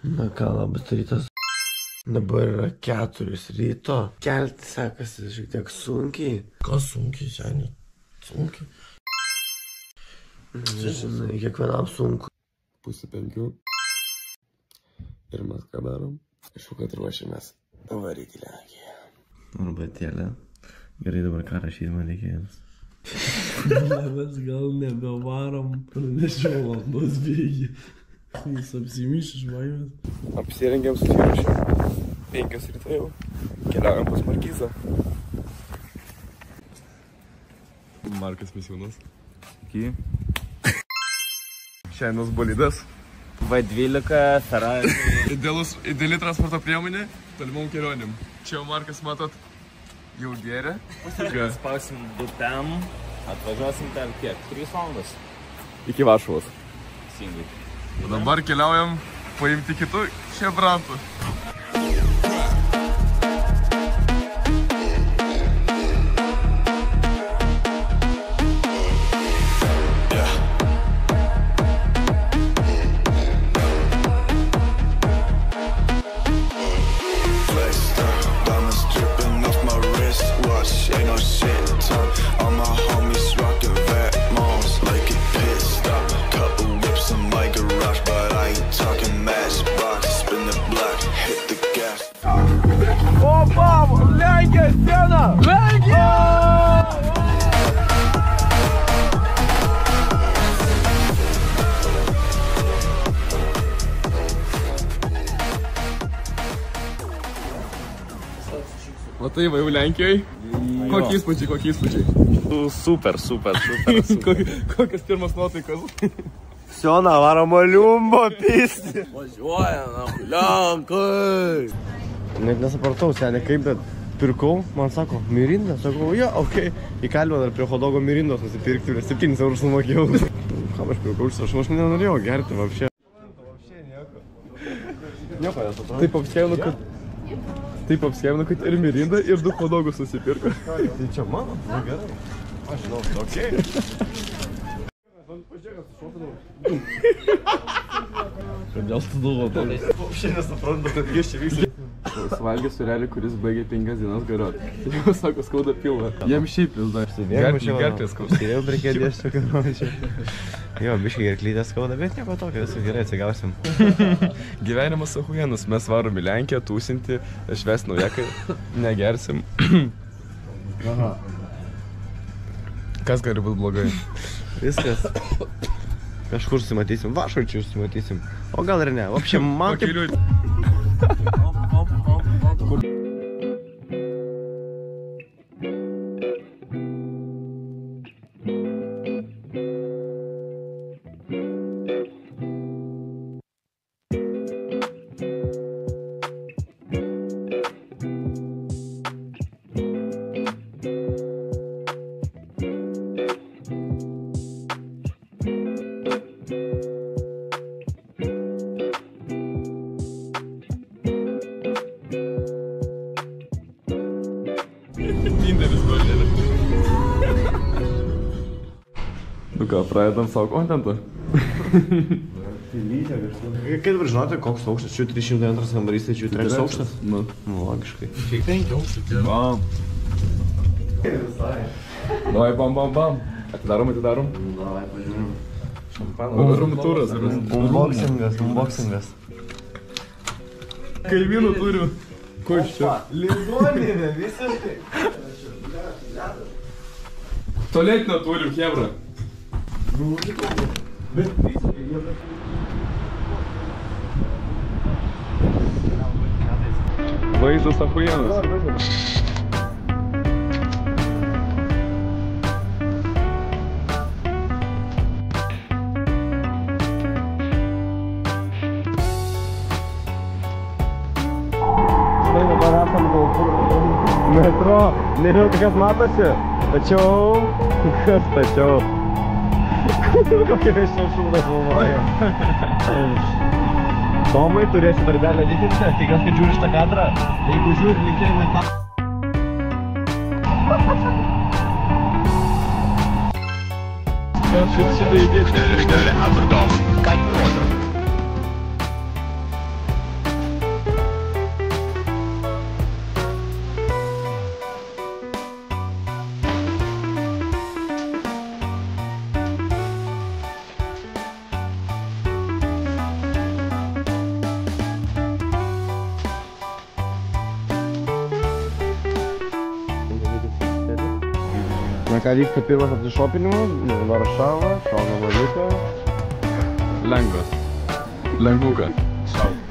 Na ką, labas rytas. Dabar yra 4 ryto. Kelti sekasi šiek tiek sunkiai. Kas sunkiai, seniai? Sunkiai. Žinai, kiekvienam sunku. 4:30. Ir mes ką darom? Aišku, kad ruošiamės varyti į Lenkiją. Arbatėlė. Gerai, dabar ką rašyti man reikės. Mes gal nebevarom. Pranešiau valandos bėgi. Jis apsimyš iš baimės. Apsirengėm, susiruošėm. 5 ryto jau. Keliaujam pas Markizą. Markas Misiūnas. Iki. Šiandienos bolidas. V12, Ferrari. Ideali transporto priemonė tolimom kelionėm. Čia jau Markas, matot, jau geria. Spausim 2 ten, atvažiuosim per kiek? 3 valandas. Iki Varšuvos. Teisingai. O dabar keliaujam paimti kitų šebrantų. O tai va jau Lenkijoje. Kokie įspūdžiai? Super. Kokios pirmas nuotaikos? Siona, varamo liumbo, pisti. Važiuojam, Lenkai. Net nesupratau, seniai, kaip, bet pirkau, man sako, mirindą, sakau, jo, okei. Įkalbėjau dar prie hodogo mirindos nusipirkti, 7 eurus sumokėjau. Kam aš pirkau, aš nenorėjau gerti, vapšė. Nieko nesupratau. Taip apskėminu, kad ir mirindą, ir 2 hodogus susipirko. Tai čia mano? Na gerai. Aš žinau, okei. Kodėl tu duvo to? Šiandien nesuprantu, kad jūs čia vyksta. Suvalgė surelį, kuris baigė 5 dienas gariot. Tai jau sako, skauda pilvą. Jiem šiaip vis dar. Gerklės skauda. Sėdėjau prie kėdės, čia karočiai. Jo, biškai gerklytės skauda, bet nieko tokio, viskas gerai, atsigausim. Gyvenimas ahujenus, mes varom į Lenkiją, tūsinti, švęs naujakai, negersim. Aha. Kas gali būt blogai? Viskas. Kažkur susimatysim, Vašučių susimatysim. O gal ir ne, vapšė man kaip... Nu ką, pradedam savo kontentą. Kaip dabar žinote, koks aukštas? Čia 302 kambarys, tai čia 3 aukštas? Nu, logiškai. 5 aukštas. Bam. Davai, bam. Atidarom. Davai, pažiūrim. Šampaną. Rumtūras. Unboxingas. Kaimynų turiu. Ko iš čia? Ligoninė, visiškai. Tualetinio turim, hebra. Vaizdas ahujenas. Štai dabar esam metro, nežinau, kas matosi, tačiau... Kokia mes čia šūdą filmuojam. Tomai, turėsi darbelę didinti, tikiuosi, kad žiūri šitą kadrą. Jeigu žiūri, linkėjimai tą... Šitą įdėti. ką vyksta pirmas apsišopinimas, Varšava, šauna valiuka. Lengvas. Lengvukas.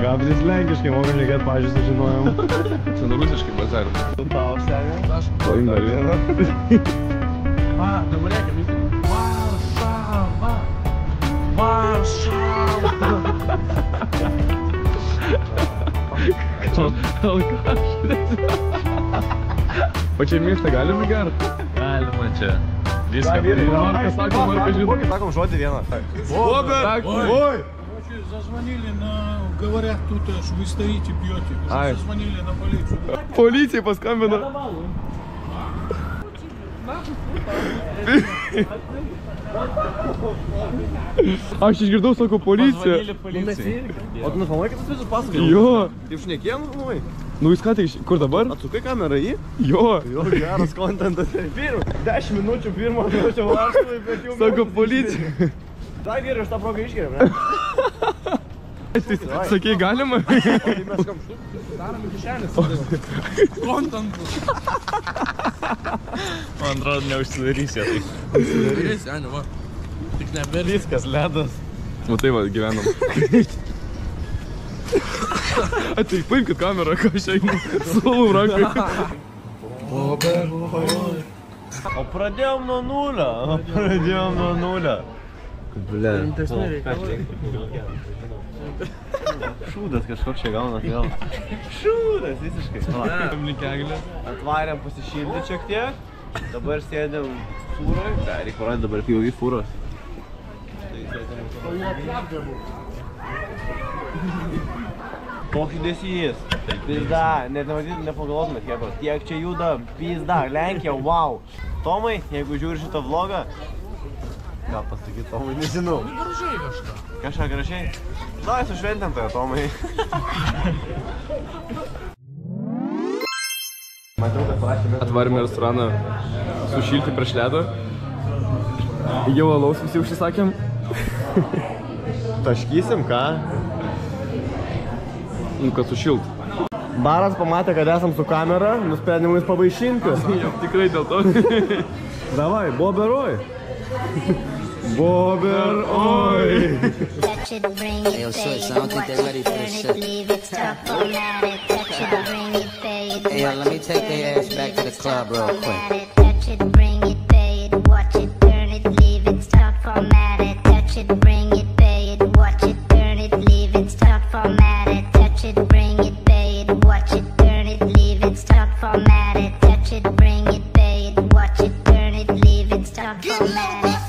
Gabris lenkiškai, moka žiūrėt, pažiūrėjau, sužinojom. Čia rusiškai bazaras. Tau, senė. Paim dar vieną. Dabar reikia visi. Varšava. Varšava. O čia miestą galime gert? Galima čia. Viską. Sakom žodį vieną. Bober! Ой! Зазвонили на... Говорят тут, что вы стоите, пьете. Зазвонили на полицию. Policijai paskambino. Aš išgirdau, sako, policija. O tu nufilmai, kad tu visus pasakai? Jo. Taip šnekėjom, nufilmai? Nu jis ką tik, kur dabar? Atsukai kamerą į? Jo. Jo, geras kontentas. 10 minučių pirmo atvažiuočiau Varšuvai, bet jau... Sako, policija. Tai vyrai, aš tą progą išgeriam, ne? Sakei, galima? Tai mes kam štuk? Darom kišenės. Kontentas. Man atrodo, neužsidarys jie tai. Užsidarys, ne, va. Tik neverti. Viskas, ledas. O tai va, gyvenam. Ateik, paimkit kamerą, ką aš einu su solum rankai. O pradėjom nuo nulio. Ble. Šūdas kažkoks čia gaunas vėl. Šūdas, visiškai. Atvarėm pasišildyti šiek tiek. Dabar sėdėm fūroj. Reikia parodyti dabar kaip ilgai fūros. Koks judesys. Pizda, net nepagalvotumėt, kebras. Tiek čia juda, pizda, Lenkija, wow. Tomai, jeigu žiūri šitą vlogą, ką pasakyti, Tomai, nežinau. Gražiai kažką. Kažką gražiai? Davai sušventėm tave, Tomai. Atvarėme restoraną sušilti prieš ledą. Jau alaus visi užsisakėm. Taškysim, ką? Nu, kad sušilt. Baras pamatė, kad esam su kamera, nusprendėm jums pavaišinti. Jau tikrai dėl to. Davai, Bober, oi. Bober, oi. Touch it, bring it, pay it, watch it, turn it, leave it, stop, format it. Touch it, bring it, pay it, Hey, yo, let me take their ass back to the club real quick. touch it, bring it, pay it, watch it, turn it, leave it, stop, format it. Touch it, bring it, pay it, watch it, turn it, leave it, stop, format it. Touch it, bring it, pay it, watch it, turn it, leave it, stop, format it. Touch it, bring it, pay it, watch it, turn it, leave it, stop, format it.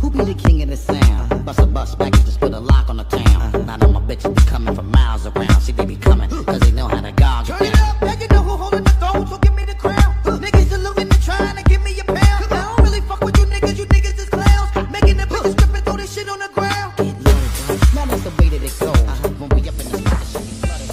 Who be the king of the sound? Bust a bus back and just put a lock on the town. Now all my bitches be coming from miles around. See, they be coming, cause they know how to gog it down. Now you know who holding the throne, so give me the crown. Niggas saluting and trying to give me a pound. I don't really fuck with you niggas is clowns. Making the bitches strip and throw this shit on the ground. Get loaded, now that's the way that it goes. When we up in the spot, the shit be flooded.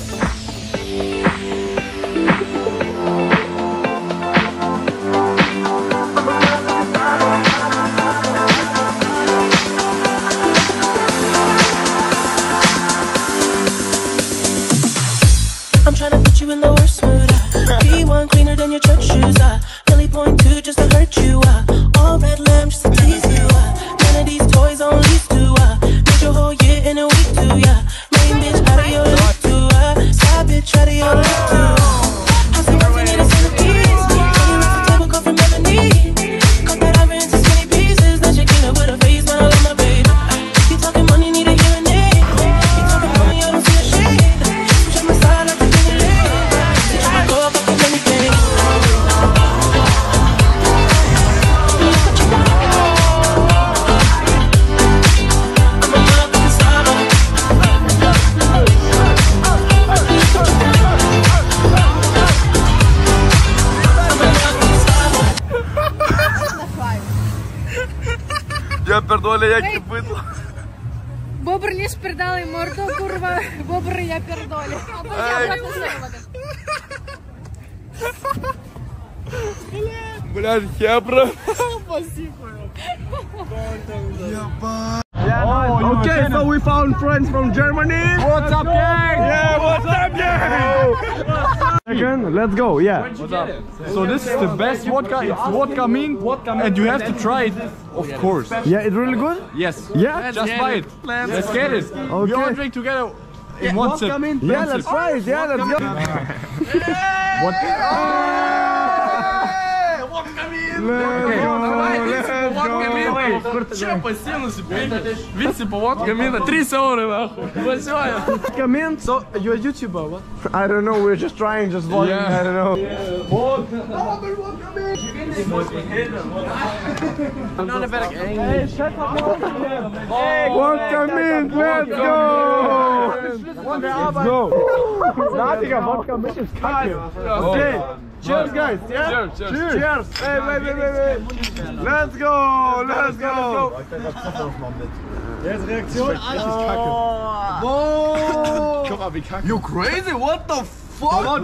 I'm trying to put you in the worst mood. Be one cleaner than your church shoes. Really point two just to hurt you. All red lamb just to tease you. None of these toys on lease to. Made your whole year in a week too. Main bitch out of your look too. Side bitch out of your look too. Have some work, you need a centerpiece. Can you make the table come from ebony? Cut that iron into skinny pieces. Then she clean up with a face, smile on my baby. You talking money, need a hearing aid. You talking money, I don't see a shade. Switch up my side like a guinea leg. Switch my core, fucking anything. I'm a motherfucking star. Я пердолі, як і бидло. Бобр не спердали морду, курва. Бобр я пердолі. Блядь, хебра. Okay, so we found friends from Germany. What's up, gang? Yeah, what's up, gang? Again, let's go, yeah. What's up? So this is the best vodka. It's vodka mint, and you have to try it, of course. Yeah, it's really good? Yes. Yeah? Just buy it. Let's get it. We all drink together in one sip. Yeah, let's try it. Yeah, let's go. What? Čia pasinusi, visi po vodka mina, 3 eurai, važiuoja. Vodka mint? So, you're a YouTuber, what? I don't know, we're just trying, just vodka, I don't know. I'm not a better gang. Vodka mint, let's go! Let's go! Na, Digga, vodka mint ist kacke. Okay, cheers guys, yeah? Cheers. Cheers! Hey, wait. Let's go! Let's go! Jetzt Reaktion. Alles ist kacke. Wow! Guck mal, wie kacke. You crazy? What the fuck?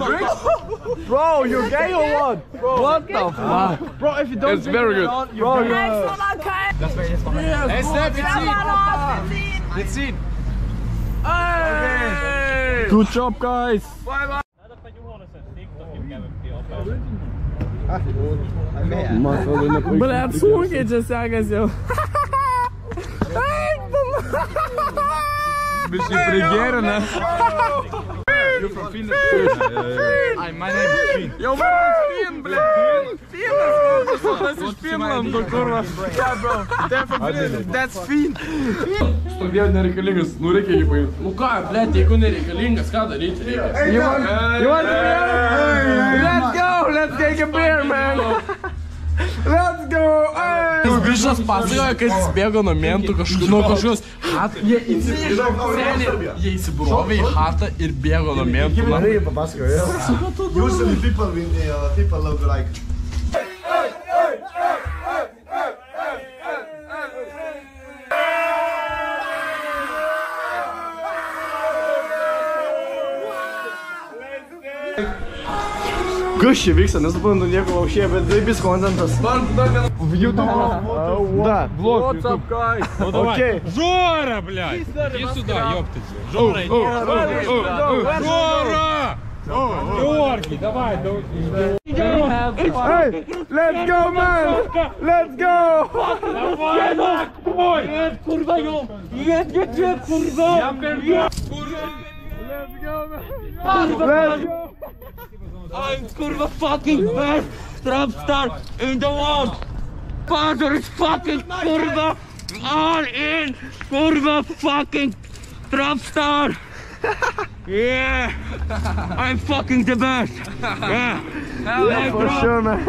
Bro, you gay or what? What the fuck? Bro, if you don't It's very good. Bro, Hey, Steph, let's see. Hey! Good job, guys. Bye. Блядь, суки, čia sekasi jau. Biškai prigerina. You're from Finland. My name is Finn. Yo, man, Finn, blядь. Finnas iš Finlando, kurva. Yeah, bro. They're from Finland. That's Finn. Stovėjo nereikalingas, nu reikia jį paimti. Nu ką, blėt, jeigu nereikalingas, ką daryti reikia? You want a beer? Let's go! Let's take a beer, man! Let's go! Bišas pasakoja, kad jis bėgo nuo mentų kažkokios hatą. Jie įsibrovė į hatą ir bėgo nuo mentų. Usually people look like... Kas čia vyksta, nesuprantu nieko aušėje, bet zaibis kontentas. Да. What's up, guys? Окей. Жора, блядь! Иди сюда, ёптать. Жора, иди. Жора! Георгий, давай. Hey, let's go, man! Let's go! Нет, курва, ём! Нет, курва! Let's go, man! Let's go! I'm kurva fucking best trap star in the world! Father is fucking kurva all in kurva fucking trap star! Yeah! I'm fucking the best! Yeah! Yeah, for sure, man!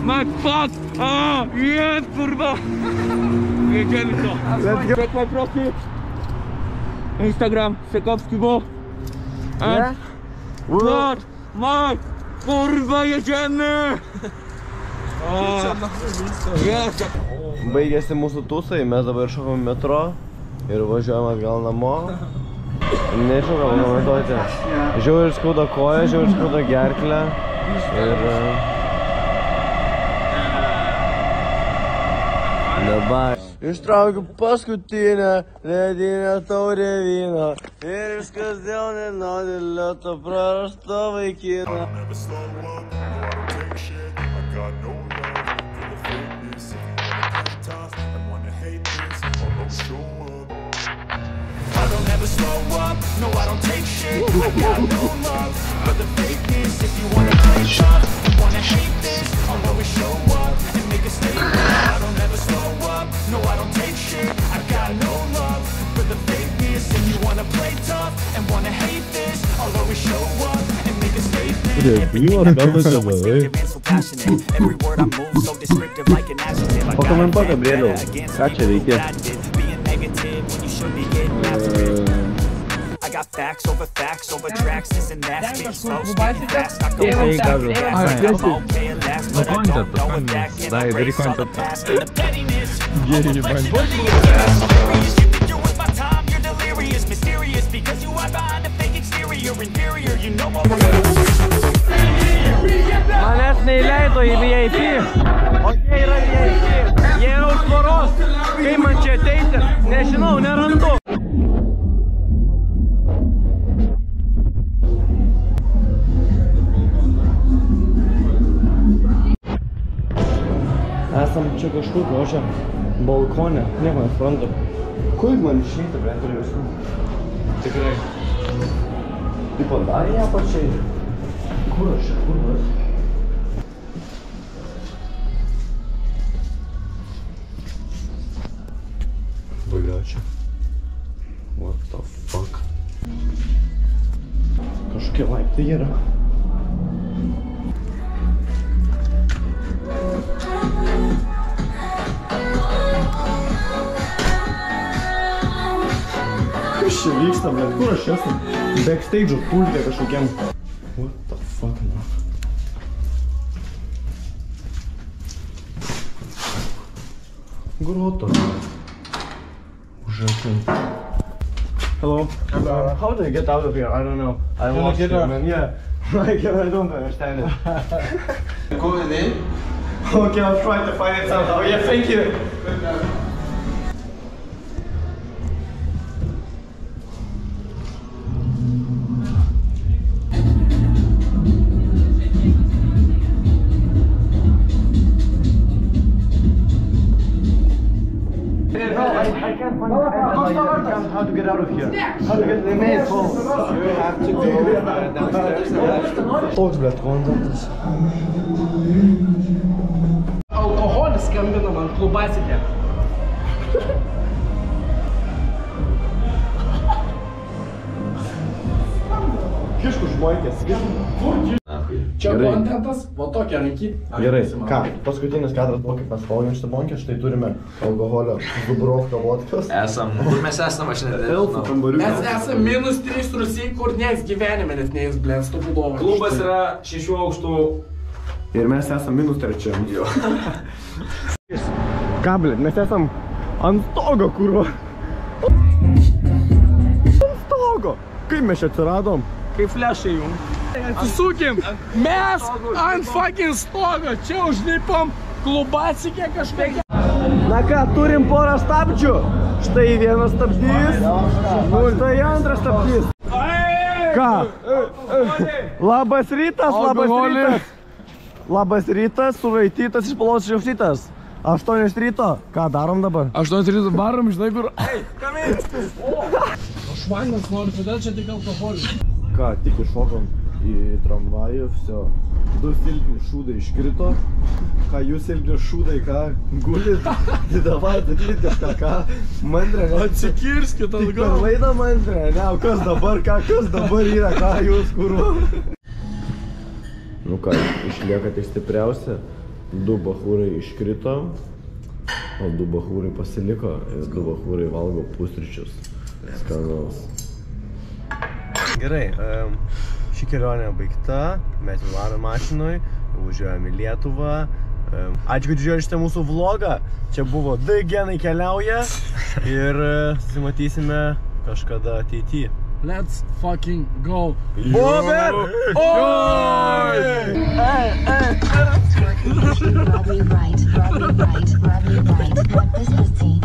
My fuck! Oh, yes, kurva! Let's go! Check my profile! Instagram, Sekowski Bo! Yeah? What? My kurwa, jedziemy! Yes! Baigėsi mūsų tūsai, mes dabar šokom metro ir važiuojam atgal namo. Nežinau, gal komentuoti. Žiauriai skauda koja, žiauriai skauda gerklę ir... Dabar ištraukiu paskutinę ledinę taurę vyno ir viskas dėl nenodėlėto prarasto vaikino. I don't ever slow up, no I don't take shit. I got no love for the fakeness. If you wanna play tough, you wanna hate this, I'll always show up and make a statement. I don't ever slow up, no I don't take shit. I got no love for the fakeness. If you wanna play tough and wanna hate this, I'll always show up and make a statement. Everything I do is so instinctive and so passionate. Every word I move so descriptive like an adjective. I got being negative when you should be getting after it. I got facts over tracks, this and that, spitting slow, spitting fast, not going fast. I'm okay at last, but I don't know if that can erase all the past and the pettiness. All the legend of the serious, you think you're worth my time, you're delirious, mysterious, because you hide behind a fake exterior, inferior, you know what Manęs neįleido į VIP, o jie yra VIP. Jie yra už tvoros, kaip man čia ateiti, nežinau, nerandu. kažkokio, o čia balkone, nieko nesuprantu. Kaip man išeiti, ble, turiu viską? Tikrai. Tipo, dar ją pačiai. Kur aš čia, kur aš? Bagačia. What the fuck? Kažkokie laiptai yra. Kas čia vyksta, bet kur aš esu? Backstage'o pultė kažkokiam. What the fuck, man? Groto. Hello. How do you get out of here? I don't know. I lost it, man. Yeah. Like, I don't understand it. Go in? Okay, I'll try to find it somehow. Yeah, thank you. I can't find how to get out of here. How to get the main phone. You have to go downstairs. Toks, blėt, kontaktas. Alkoholis skambina man klubasikė. Kiškų žmoikės. Čia kontentas, va tokia ranky. Gerai, ką? Paskutinis kadras buvo, kaip mes valgėm šitą bonkę, štai turime alkoholio Dubrovka vodkos. Kur mes esam, aš nežinau. Mes esam -3 Rusijai, kur nieks gyvenime net neįs, blėt, stopudovai. Klubas yra 6 aukštų. Ir mes esam -3. Jo. Ką, blėt, mes esam ant stogo, kurva. Ant stogo. Kaip mes čia atsiradom? Kaip flešai jum. Atsisukim, mes ant fucking stogo, čia užlipom klubasikė kažkokia. Na ką, turim porą stabdžių. Štai vienas stabdys, štai antras stabdys. Ką? Labas rytas, labas rytas. Labas rytas, suraitytas, išpalotas šiausytas. 8 ryto. Ką darom dabar? 8 ryto barom, žinai kur. Ei, kam eik? Aš vandas noriu, todėl čia tik alkoholis. Ką, tik iššokom į tramvajų, viso. 2 silpni šūdai iškrito. Ką jūs silpni šūdai, ką? Gulit? Tai davai, daryt kažką, ką? Mandrė, ne? Atsikirskit atgal. Tik per laidą mandrė, ne? O kas dabar, ką? Kas dabar yra, ką jūs, kurva? Nu ką, išlieka tai stipriausia. 2 bachūrai iškrito, o 2 bachūrai pasiliko ir 2 bachūrai valgo pusryčius. Skanaus. Gerai, ši kelionė baigta, mes jau varom mašinoj, važiuojame į Lietuvą. Ačiū, kad žiūrėjote šitą mūsų vlogą. Čia buvo D genai keliauja ir susimatysime kažkada ateityje. Let's fucking go. Bober! Oi! Robbery right, robbery right, robbery right. What business team?